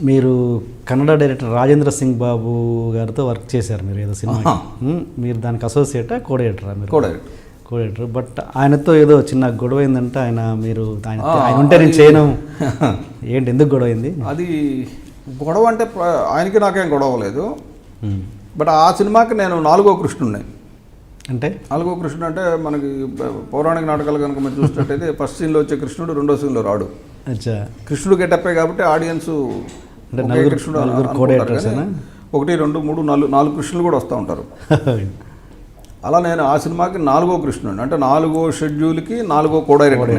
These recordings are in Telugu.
మీరు కన్నడ డైరెక్టర్ రాజేంద్ర సింగ్ బాబు గారితో వర్క్ చేశారు మీరు ఏదో సినిమా. మీరు దానికి అసోసియేటా కోడైరెక్టరా? మీరు కోడైరెక్టర్. బట్ ఆయనతో ఏదో చిన్న గొడవ అయిందంటే ఆయన ఉంటే నేను చేయను ఏంటి, ఎందుకు గొడవ అయింది? అది గొడవ అంటే ఆయనకి నాకేం గొడవ లేదు. బట్ ఆ సినిమాకి నేను 4వ కృష్ణుడిని. అంటే 4వ కృష్ణుడు అంటే మనకి పౌరాణిక నాటకాలు కనుక మనం చూసినట్టయితే ఫస్ట్ సీన్లో వచ్చే కృష్ణుడు 2వ సీన్లో రాడు. అచ్చా, కృష్ణుడు గెటప్పే కాబట్టి ఆడియన్స్ కృష్ణుడు 1, 2, 3, 4 కృష్ణులు కూడా వస్తూ ఉంటారు. అలా నేను ఆ సినిమాకి 4వ కృష్ణుడు, అంటే 4వ షెడ్యూల్కి 4వ కోడైరెక్టర్.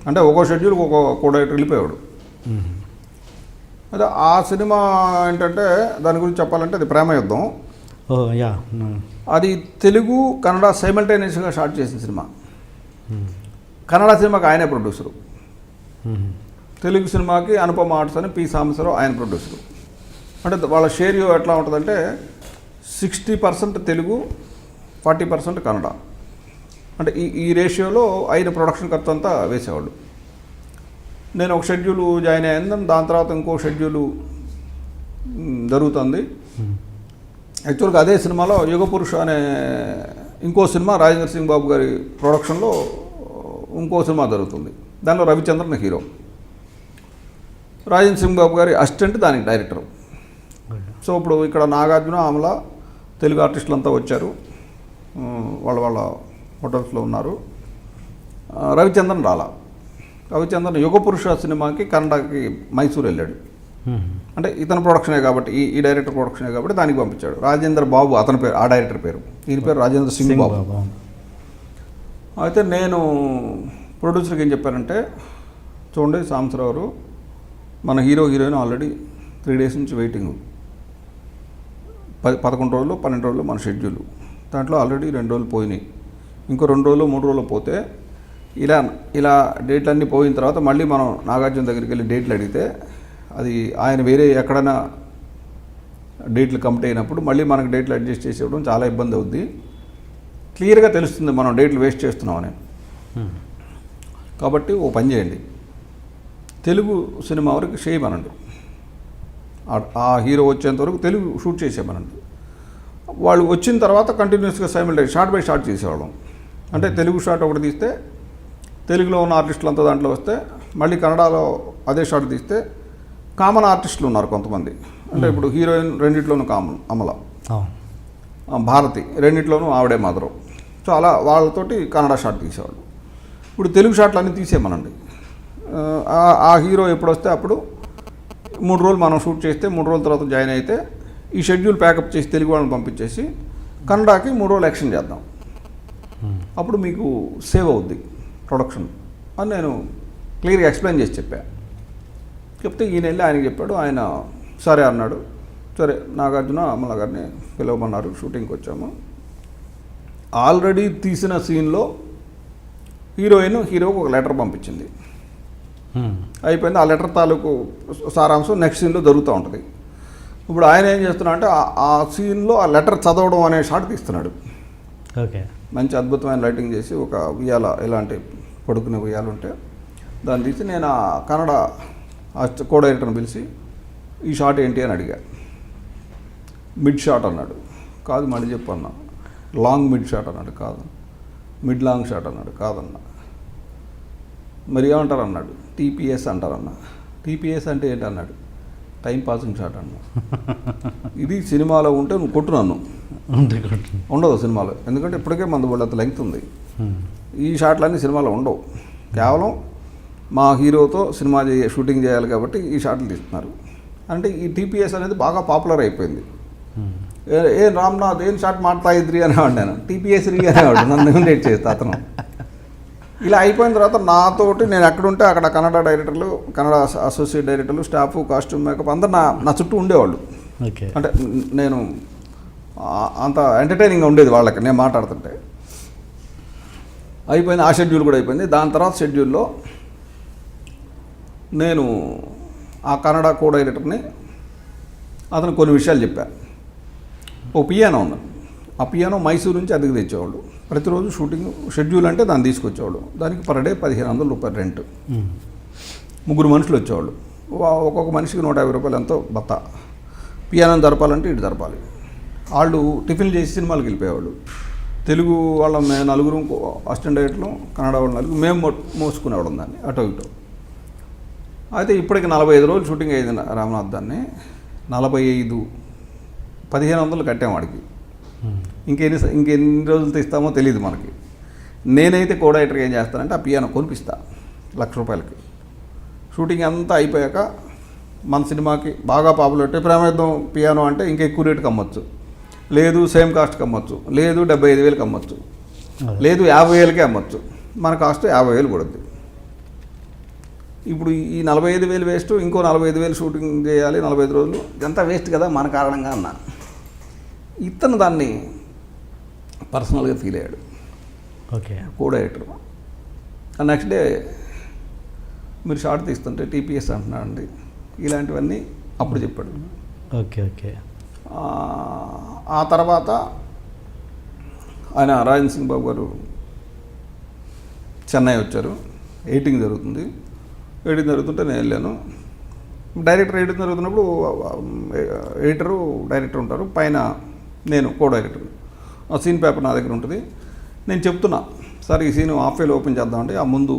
అంటే ఒక్కో షెడ్యూల్కి ఒక్కో కోడైరెక్టర్ వెళ్ళిపోయాడు. అదే ఆ సినిమా ఏంటంటే దాని గురించి చెప్పాలంటే అది ప్రేమ యుద్ధం. అది తెలుగు కన్నడ సైమల్టేనియస్గా షార్ట్ చేసిన సినిమా. కన్నడ సినిమాకి ఆయనే ప్రొడ్యూసరు, తెలుగు సినిమాకి అనుపమ ఆర్ట్స్ అని పి సాంబశివరావు ఆయన ప్రొడ్యూసరు. అంటే వాళ్ళ షేర్ ఎట్లా ఉంటుందంటే 60% తెలుగు, 40% కన్నడ. అంటే ఈ రేషియోలో ఆయన ప్రొడక్షన్ ఖర్చు అంతా వేసేవాళ్ళు. నేను ఒక షెడ్యూల్ జాయిన్ అయ్యాను, దాని తర్వాత ఇంకో షెడ్యూలు జరుగుతుంది. యాక్చువల్గా అదే సినిమాలో యుగపురుష అనే ఇంకో సినిమా రాజేంద్ర సింగ్ బాబు గారి ప్రొడక్షన్లో ఇంకో సినిమా జరుగుతుంది. దానిలో రవిచంద్రన్ హీరో, రాజేంద్ర సింగ్ బాబు గారి అసిస్టెంట్ దానికి డైరెక్టరు. సో ఇప్పుడు ఇక్కడ నాగార్జున, అమల తెలుగు ఆర్టిస్టులు అంతా వచ్చారు, వాళ్ళ హోటల్స్లో ఉన్నారు. రవిచంద్రన్ రాలా. రవిచంద్రన్ యుగపురుష సినిమాకి కన్నడకి మైసూర్ వెళ్ళాడు. అంటే ఇతని ప్రొడక్షనే కాబట్టి, ఈ డైరెక్టర్ ప్రొడక్షనే కాబట్టి దానికి పంపించాడు. రాజేంద్ర బాబు అతని పేరు, ఆ డైరెక్టర్ పేరు. ఈయన పేరు రాజేంద్ర సింగ్ బాబు. అయితే నేను ప్రొడ్యూసర్కి ఏం చెప్పానంటే, చూడండి సాంబశివరావు, మన హీరోయిన్ ఆల్రెడీ 3 days నుంచి వెయిటింగ్. 11 రోజులు 12 రోజులు మన షెడ్యూల్. దాంట్లో ఆల్రెడీ 2 రోజులు పోయినాయి. ఇంకో 2 రోజులు 3 రోజులు పోతే ఇలా డేట్లు అన్నీ పోయిన తర్వాత మళ్ళీ మనం నాగార్జున దగ్గరికి వెళ్ళి డేట్లు అడిగితే అది ఆయన వేరే ఎక్కడైనా డేట్లు కంప్లీట్ అయినప్పుడు మళ్ళీ మనకు డేట్లు అడ్జస్ట్ చేసేయడం చాలా ఇబ్బంది అవుద్ది. క్లియర్గా తెలుస్తుంది మనం డేట్లు వేస్ట్ చేస్తున్నామని. కాబట్టి ఓ పని చేయండి, తెలుగు సినిమా వరకు చేయమనండి, ఆ హీరో వచ్చేంత వరకు తెలుగు షూట్ చేసేమనండి. వాళ్ళు వచ్చిన తర్వాత కంటిన్యూస్గా సైమల్టేనియస్ షార్ట్ బై షార్ట్ చేసేవాళ్ళం. అంటే తెలుగు షాట్ ఒకటి తీస్తే తెలుగులో ఉన్న ఆర్టిస్టులు అంతా దాంట్లో వస్తే, మళ్ళీ కన్నడలో అదే షాట్ తీస్తే కామన్ ఆర్టిస్టులు ఉన్నారు కొంతమంది. అంటే ఇప్పుడు హీరోయిన్ రెండిట్లోనూ కామన్, అమల, భారతి రెండిట్లోనూ ఆవిడే మాధురం. సో అలా వాళ్ళతోటి కన్నడ షాట్ తీసేవాళ్ళు. ఇప్పుడు తెలుగు షాట్లు అన్నీ తీసేయమనండి. ఆ హీరో ఎప్పుడు వస్తే అప్పుడు 3 రోజులు మనం షూట్ చేస్తే 3 రోజుల తర్వాత జాయిన్ అయితే ఈ షెడ్యూల్ ప్యాకప్ చేసి తెలుగు వాళ్ళని పంపించేసి కన్నడకి 3 రోజులు యాక్షన్ చేద్దాం, అప్పుడు మీకు సేవ్ అవుద్ది ప్రొడక్షన్ అని నేను క్లియర్గా ఎక్స్ప్లెయిన్ చేసి చెప్పాను. చెప్తే ఈయన వెళ్ళి ఆయనకి చెప్పాడు. ఆయన సరే అన్నాడు. సరే నాగార్జున అమల గారిని పిలవమన్నారు. షూటింగ్కి వచ్చాము. ఆల్రెడీ తీసిన సీన్లో హీరోకు ఒక లెటర్ పంపించింది. అయిపోయింది. ఆ లెటర్ తాలూకు సారాంశం నెక్స్ట్ సీన్లో జరుగుతూ ఉంటుంది. ఇప్పుడు ఆయన ఏం చేస్తున్నా అంటే ఆ సీన్లో ఆ లెటర్ చదవడం అనే షాట్ తీస్తున్నాడు. ఓకే, మంచి అద్భుతమైన లైటింగ్ చేసి ఒక ఉయ్యాల, ఇలాంటి పడుకునే ఉయ్యాలు ఉంటే దాన్ని తీసి నేను ఆ కన్నడ కోడైరెక్టర్ని పిలిచి ఈ షాట్ ఏంటి అని అడిగా. మిడ్ షాట్ అన్నాడు. కాదు మళ్ళీ చెప్పు అన్నా. లాంగ్ మిడ్ షాట్ అన్నాడు. కాదు. మిడ్ లాంగ్ షాట్ అన్నాడు. కాదన్నా. మరి ఏమంటారు అన్నాడు. టీపీఎస్ అంటారన్నా. టీపీఎస్ అంటే ఏంటి అన్నాడు. టైం పాసింగ్ షాట్ అన్నా. ఇది సినిమాలో ఉంటే నువ్వు కొట్టు నన్ను, ఉండదు సినిమాలో. ఎందుకంటే ఇప్పటికే మన వాళ్ళంత లెంగ్త్ ఉంది. ఈ షాట్లన్నీ సినిమాలో ఉండవు. కేవలం మా హీరోతో సినిమా షూటింగ్ చేయాలి కాబట్టి ఈ షాట్లు తీస్తున్నారు. అంటే ఈ టీపీఎస్ అనేది బాగా పాపులర్ అయిపోయింది. ఏం రామ్నాథ్ ఏం షాట్ మాట్లా ఇద్రి అనేవాడు. నేను టీపీఎస్ రీ అనేవాడు. నన్ను ఇమిటేట్ చేస్తా అతను. ఇలా అయిపోయిన తర్వాత నాతోటి నేను ఎక్కడుంటే అక్కడ కన్నడ డైరెక్టర్లు, కన్నడ అసోసియేట్ డైరెక్టర్లు, స్టాఫ్, కాస్ట్యూమ్, మేకప్ అందరు నా చుట్టూ ఉండేవాళ్ళు. అంటే నేను అంత ఎంటర్టైనింగ్గా ఉండేది వాళ్ళకి నేను మాట్లాడుతుంటే. అయిపోయింది. ఆ షెడ్యూల్ కూడా అయిపోయింది. దాని తర్వాత షెడ్యూల్లో నేను ఆ కన్నడ కో డైరెక్టర్ని అతను కొన్ని విషయాలు చెప్పాను. ఓ పియానో ఉంది. ఆ పియానో మైసూరు నుంచి అద్దెకు తెచ్చేవాళ్ళు. ప్రతిరోజు షూటింగ్ షెడ్యూల్ అంటే దాన్ని తీసుకొచ్చేవాళ్ళు. దానికి పర్ డే 1500 రూపాయలు రెంట్. 3 మనుషులు వచ్చేవాళ్ళు. ఒక్కొక్క మనిషికి 150 రూపాయలు ఎంతో బత్త. పియానో జరపాలంటే ఇటు జరపాలి. వాళ్ళు టిఫిన్ చేసి సినిమాలకు వెళ్ళిపోయేవాళ్ళు. తెలుగు వాళ్ళ నలుగురు, అసిస్టెంట్ డైరెక్టర్లు, కన్నడ వాళ్ళు నలుగురు, మేము మోసుకునేవాళ్ళం దాన్ని అటో ఇటో. అయితే ఇప్పటికి 45 రోజులు షూటింగ్ అయింది రామనాథ్. దాన్ని 1500 కట్టాం వాడికి. ఇంకెన్ని రోజులతో ఇస్తామో తెలియదు మనకి. నేనైతే కోడైరెక్టర్గా ఏం చేస్తానంటే ఆ పియానో కొనిపిస్తా 1,00,000 రూపాయలకి. షూటింగ్ అంతా అయిపోయాక మన సినిమాకి బాగా పాపులర్ ప్రేమయుద్ధం పియానో అంటే ఇంకా ఎక్కువ రేటుకి అమ్మొచ్చు, లేదు సేమ్ కాస్ట్కి అమ్మొచ్చు, లేదు 75,000కి అమ్మొచ్చు, లేదు 50,000కే అమ్మొచ్చు. మన కాస్ట్ 50,000 పడుద్ది. ఇప్పుడు ఈ 45,000 వేస్ట్, ఇంకో 45,000 షూటింగ్ చేయాలి 45 రోజులు, ఇదంతా వేస్ట్ కదా మన కారణంగా అన్నా. ఇతను దాన్ని పర్సనల్గా ఫీల్ అయ్యాడు. ఓకే. కో-డైరెక్టర్ నెక్స్ట్ డే మీరు షార్ట్ తీస్తుంటే టీపీఎస్ అంటున్నాడండి, ఇలాంటివన్నీ అప్పుడు చెప్పాడు. ఓకే. ఓకే. ఆ తర్వాత ఆయన రాజేంద్ర సింగ్ బాబు గారు చెన్నై వచ్చారు. ఎడిటింగ్ జరుగుతుంది. ఎడిటింగ్ జరుగుతుంటే నేను వెళ్ళాను. డైరెక్టర్ ఎడిటింగ్ జరుగుతున్నప్పుడు ఎడిటరు డైరెక్టర్ ఉంటారు, పైన నేను కో-డైరెక్టర్. ఆ సీన్ పేపర్ నా దగ్గర ఉంటుంది. నేను చెప్తున్నా, సార్ ఈ సీన్ హాఫ్ వేలో ఓపెన్ చేద్దామంటే ఆ ముందు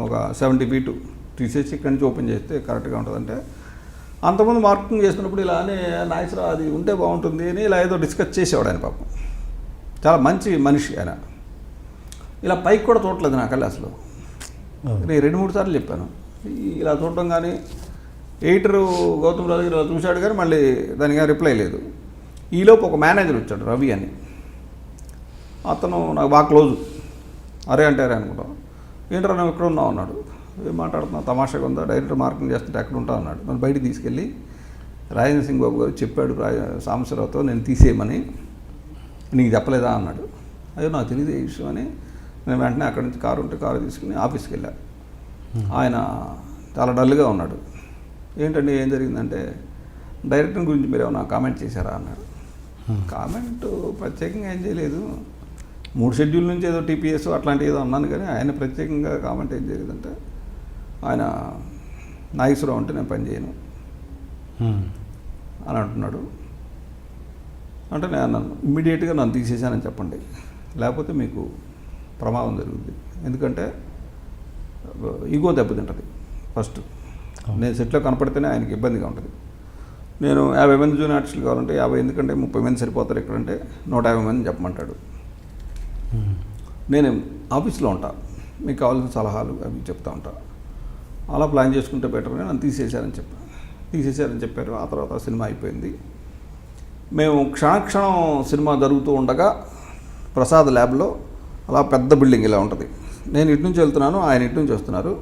ఒక 70 feet తీసేసి ఇక్కడి నుంచి ఓపెన్ చేస్తే కరెక్ట్గా ఉంటుందంటే, అంతకుముందు మార్కింగ్ చేస్తున్నప్పుడు ఇలానే నాయసరా అది ఉంటే బాగుంటుంది అని ఇలా ఏదో డిస్కస్ చేసేవాడు ఆయన. పాపం చాలా మంచి మనిషి ఆయన. ఇలా పైకి కూడా చూడలేదు నా కళ్ళి అసలు. నేను 2-3 సార్లు చెప్పాను ఇలా చూడటం. కానీ ఎడిటరు గౌతమ్ రాజు గారు ఇలా చూశాడు కానీ మళ్ళీ దానికి రిప్లై లేదు. ఈలోపు ఒక మేనేజర్ వచ్చాడు, రవి అని. అతను నాకు బాగా క్లోజు. అరే అంటే అరే అనుకుంటాం. ఏంటరా నువ్వు ఎక్కడ ఉన్నావు అన్నాడు. ఏం మాట్లాడుతున్నావు, తమాషాగా ఉందా, డైరెక్టర్ మార్కింగ్ చేస్తుంటే ఎక్కడ ఉంటావు అన్నాడు. నన్ను బయటికి తీసుకెళ్ళి రాజేంద్ర సింగ్ బాబు గారు చెప్పాడు సాంబశివరావుతో నేను తీసేయమని, నీకు చెప్పలేదా అన్నాడు. అయ్యో నాకు తెలియదు ఈ విషయం అని నేను వెంటనే అక్కడి నుంచి కారు ఉంటే కారు తీసుకుని ఆఫీస్కి వెళ్ళా. ఆయన చాలా డల్గా ఉన్నాడు. ఏంటండి ఏం జరిగిందంటే, డైరెక్టర్ గురించి మీరు ఏమైనా కామెంట్ చేశారా అన్నాడు. కామెంట్ ప్రత్యేకంగా ఏం చేయలేదు, 3 షెడ్యూల్ నుంచి ఏదో టీపీఎస్ అట్లాంటి ఏదో అన్నాను, కానీ ఆయన ప్రత్యేకంగా కామెంట్ ఏం జరిగిందంటే, ఆయన నాగేశ్వరరావు అంటే నేను పని చేయను అని అంటున్నాడు. అంటే నేను అన్నాను, ఇమ్మీడియట్గా నన్ను తీసేశానని చెప్పండి, లేకపోతే మీకు ప్రమాదం జరుగుతుంది. ఎందుకంటే ఈగో దెబ్బతింటుంది ఫస్ట్. నేను సెట్లో కనపడితేనే ఆయనకి ఇబ్బందిగా ఉంటుంది. నేను 50 మంది జూనియర్ ఆర్టిస్టులు కావాలంటే 50 ఎందుకంటే 30 మంది సరిపోతారు ఇక్కడంటే 150 మంది చెప్పమంటాడు. నేను ఆఫీస్లో ఉంటా, మీకు కావాల్సిన సలహాలు అవి చెప్తా ఉంటా. అలా ప్లాన్ చేసుకుంటే బెటర్గా నన్ను తీసేశారని చెప్పారు. ఆ తర్వాత సినిమా అయిపోయింది. మేము క్షణక్షణం సినిమా జరుగుతూ ఉండగా ప్రసాద్ ల్యాబ్లో అలా పెద్ద బిల్డింగ్ ఇలా ఉంటుంది. నేను ఇటు నుంచి వెళ్తున్నాను, ఆయన ఇటు నుంచి వస్తున్నారు.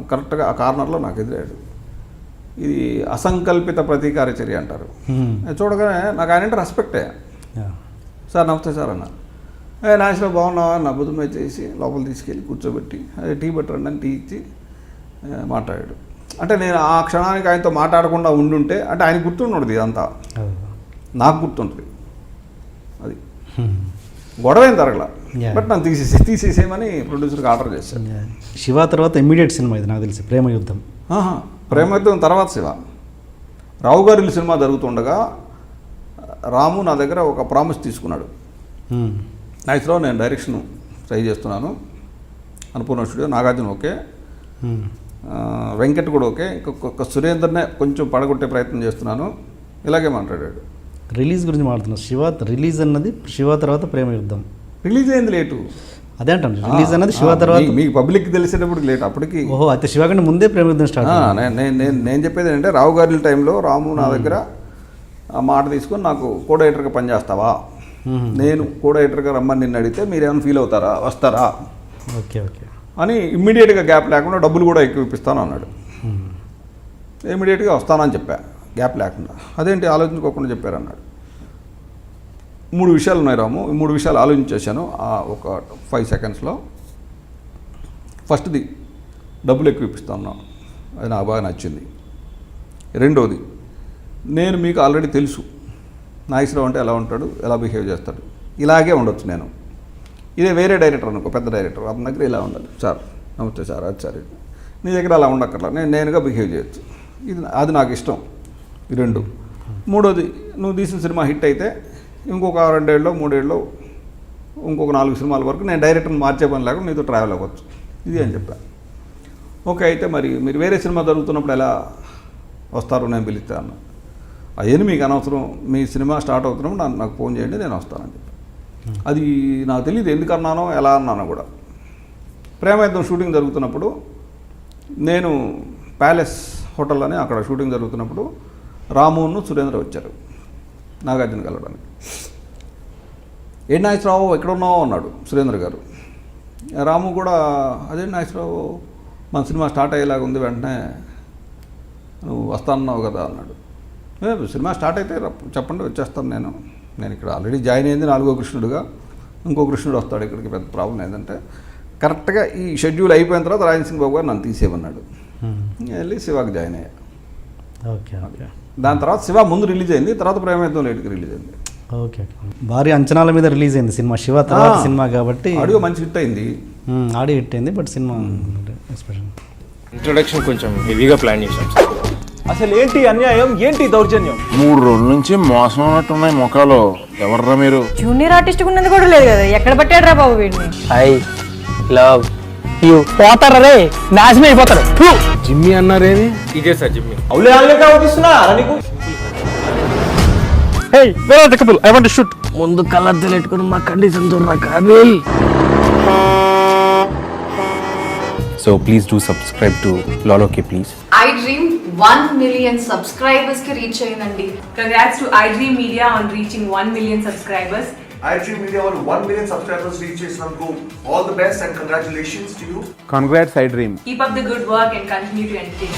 కరెక్ట్గా ఆ కార్నర్లో నాకు ఎదురాడు. ఇది అసంకల్పిత ప్రతీకార చర్య అంటారు. చూడగానే నాకు ఆయన అంటే రెస్పెక్టే. సార్ నమస్తే సార్ అన్న. నాశనం బాగున్నావా అని అబద్ధమే చేసి లోపల తీసుకెళ్ళి కూర్చోబెట్టి అదే టీ పెట్టండి అని టీ ఇచ్చి మాట్లాడాడు. అంటే నేను ఆ క్షణానికి ఆయనతో మాట్లాడకుండా ఉండుంటే, అంటే ఆయన గుర్తుండదు ఇదంతా, నాకు గుర్తుంటుంది. అది గొడవ ఏం జరగల, బట్ నన్ను తీసేసేయమని ప్రొడ్యూసర్కి ఆర్డర్ చేశాను. శివ తర్వాత ఇమ్మీడియట్ సినిమా ఇది నాకు తెలిసి, ప్రేమయుద్ధం. ప్రేమయుద్ధం తర్వాత శివ. రావు గారి సినిమా జరుగుతుండగా రాము నా దగ్గర ఒక ప్రామిస్ తీసుకున్నాడు. నాగేశ్వరరావు నేను డైరెక్షన్ ట్రై చేస్తున్నాను, అనుపూర్ణ స్టూడియో, నాగార్జున ఓకే, వెంకట్ కూడా ఓకే, ఇంకొక సురేందర్నే కొంచెం పడగొట్టే ప్రయత్నం చేస్తున్నాను, ఇలాగే మాట్లాడాడు. రిలీజ్ గురించి మాట్లాడుతున్నాను. శివ రిలీజ్ అన్నది శివ తర్వాత ప్రేమయుద్ధం. రిలీజ్ అయింది లేటు, అదే అంటాను. రిలీజ్ అన్నది శివ తర్వాత, మీకు పబ్లిక్ తెలిసేటప్పుడు లేట్. అప్పటికి ఓహో అయితే శివ కంటే ముందే ప్రేమయుద్ధం స్టార్ట్. నేను చెప్పేది ఏంటంటే, రావు గారి టైంలో రాము నా దగ్గర ఆ మాట తీసుకొని నాకు కో-డైరెక్టర్గా పనిచేస్తావా, నేను కో-డైరెక్టర్గా రమ్మని నిన్ను అడిగితే మీరేమైనా ఫీల్ అవుతారా, వస్తారా ఓకే ఓకే అని ఇమ్మీడియట్గా గ్యాప్ లేకుండా డబ్బులు కూడా ఎక్కువ ఇప్పిస్తాను అన్నాడు. ఇమ్మీడియట్గా వస్తానని చెప్పా, గ్యాప్ లేకుండా. అదేంటి ఆలోచించుకోకుండా చెప్పారన్నాడు. 3 విషయాలు ఉన్నాయి రాము, ఈ 3 విషయాలు ఆలోచించేశాను ఒక 5 secondsలో. ఫస్ట్ది డబ్బులు ఎక్కువ ఇప్పిస్తాను, అది నాకు బాగా నచ్చింది. రెండోది, నేను మీకు ఆల్రెడీ తెలుసు నాగేశ్వరరావు అంటే ఎలా ఉంటాడు, ఎలా బిహేవ్ చేస్తాడు, ఇలాగే ఉండొచ్చు నేను. ఇదే వేరే డైరెక్టర్ అనుకో, పెద్ద డైరెక్టర్, అతని దగ్గర ఇలా ఉండాలి, సార్ నమస్తే సార్ అది సార్, నీ దగ్గర అలా ఉండక్కర్లా, నేనుగా బిహేవ్ చేయొచ్చు, అది నాకు ఇష్టం ఈ రెండు. మూడోది, నువ్వు తీసిన సినిమా హిట్ అయితే ఇంకొక 2 ఏళ్ళలో 3 ఏళ్ళలో ఇంకొక 4 సినిమాల వరకు నేను డైరెక్టర్ని మార్చే పని లేకుండా నీతో ట్రావెల్ అవ్వచ్చు, ఇది అని చెప్పాను. ఓకే, అయితే మరి మీరు వేరే సినిమా జరుగుతున్నప్పుడు ఎలా వస్తారు, నేను పిలుస్తాను. అవన్నీ మీకు అనవసరం, మీ సినిమా స్టార్ట్ అవుతున్నప్పుడు నాకు ఫోన్ చేయండి, నేను వస్తానని చెప్పి. అది నాకు తెలియదు ఎందుకన్నానో ఎలా అన్నానో కూడా. ప్రేమయుద్ధం షూటింగ్ జరుగుతున్నప్పుడు నేను ప్యాలెస్ హోటల్ అని అక్కడ షూటింగ్ జరుగుతున్నప్పుడు రామును సురేంద్ర వచ్చారు నాగార్జున కలవడానికి. ఏ నాగేశ్వరరావు ఎక్కడున్నావు అన్నాడు సురేంద్ర గారు. రాము కూడా అదే నాగేశ్వరరావు మన సినిమా స్టార్ట్ అయ్యేలాగా ఉంది, వెంటనే నువ్వు వస్తానన్నావు కదా అన్నాడు. సినిమా స్టార్ట్ అయితే చెప్పండి వచ్చేస్తాను, నేను ఇక్కడ ఆల్రెడీ జాయిన్ అయింది 4వ కృష్ణుడుగా, ఇంకో కృష్ణుడు వస్తాడు ఇక్కడికి. పెద్ద ప్రాబ్లం ఏంటంటే కరెక్ట్గా ఈ షెడ్యూల్ అయిపోయిన తర్వాత రాజన్ సింగ్ బాబు గారు నన్ను తీసేయమన్నాడు. వెళ్ళి శివాకి జాయిన్ అయ్యా. Okay okay. దాని తర్వాత శివ ముందు రిలీజ్ అయింది, తర్వాత ప్రేమయుద్ధం లేట్కి రిలీజ్ అయింది. ఓకే, భారీ అంచనాల మీద రిలీజ్ అయింది సినిమా, శివ తర్వాత సినిమా కాబట్టి. ఆడియో మంచి హిట్ అయింది, ఆడియో హిట్ అయింది, బట్ సినిమా ఎక్స్ప్రెషన్ ఇంట్రొడక్షన్ కొంచెం హెవీగా ప్లాన్ చేశాం. అసలు ఏంటి అన్యాయం, ఏంటి దౌర్జన్యం? 3 రోజుల నుంచి మోసం ఉన్నట్టున్నాయి మొఖాలు. ఎవర్రా మీరు? జూనియర్ ఆర్టిస్ట్ ఉన్నది కూడా లేదు కదా, ఎక్కడ పట్టాడు రా బాబు వీడిని? I love you. పోతారా రే, నాశనం అయిపోతారు. జిమ్మి అన్నారేమి? ఇదే సార్ జిమ్మి. అవులే ఆన్లైన్ అవుతున్నా నీకు. Hey where are the couple, I want to shoot. ముందు కలర్ తెలెట్టుకొని మా కండిషన్ చూడరా Kaabil. So please do subscribe to Lolo K please. iDream 1 million subscribers ki reach ayindandi. Congrats to iDream Media on reaching 1 million subscribers. iDream Media on 1 million subscribers reaches Namco. All the best and congratulations to you. Congrats iDream. Keep up the good work and continue to entertain.